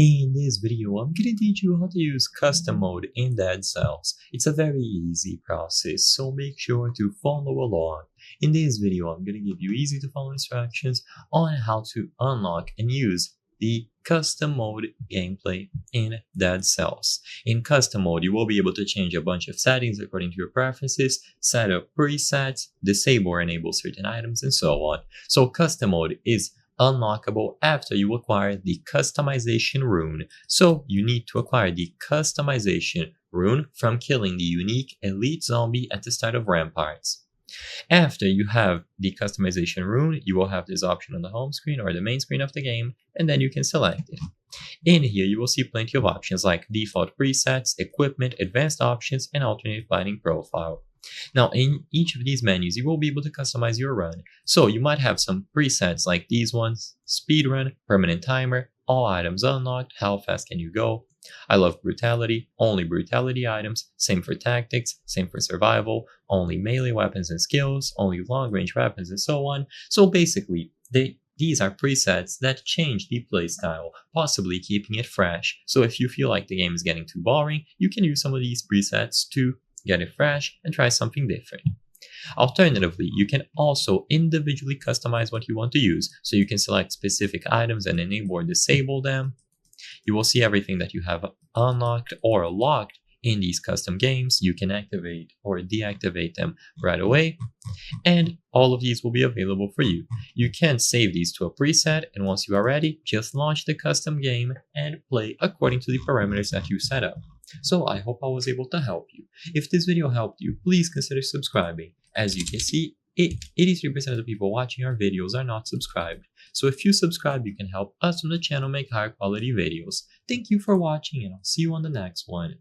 In this video, I'm gonna teach you how to use custom mode in Dead Cells. It's a very easy process, so make sure to follow along. In this video, I'm gonna give you easy to follow instructions on how to unlock and use the custom mode gameplay in Dead Cells. In custom mode, you will be able to change a bunch of settings according to your preferences, set up presets, disable or enable certain items, and so on. So custom mode is unlockable after you acquire the customization rune. So you need to acquire the customization rune from killing the unique elite zombie at the start of Ramparts. After you have the customization rune, you will have this option on the home screen or the main screen of the game, and then you can select it. In here, you will see plenty of options like default presets, equipment, advanced options, and alternate fighting profile. Now, in each of these menus, you will be able to customize your run. So you might have some presets like these ones: speedrun, permanent timer, all items unlocked, how fast can you go. I love brutality, only brutality items, same for tactics, same for survival, only melee weapons and skills, only long range weapons, and so on. So basically, these are presets that change the playstyle, possibly keeping it fresh. So if you feel like the game is getting too boring, you can use some of these presets to get it fresh and try something different. Alternatively, you can also individually customize what you want to use, so you can select specific items and enable or disable them. You will see everything that you have unlocked or locked in these custom games. You can activate or deactivate them right away, and all of these will be available for you. You can save these to a preset, and once you are ready, just launch the custom game and play according to the parameters that you set up. So I hope I was able to help you. If this video helped you, please consider subscribing. As you can see, 83% of the people watching our videos are not subscribed. So if you subscribe, you can help us on the channel make higher quality videos. Thank you for watching, and I'll see you on the next one.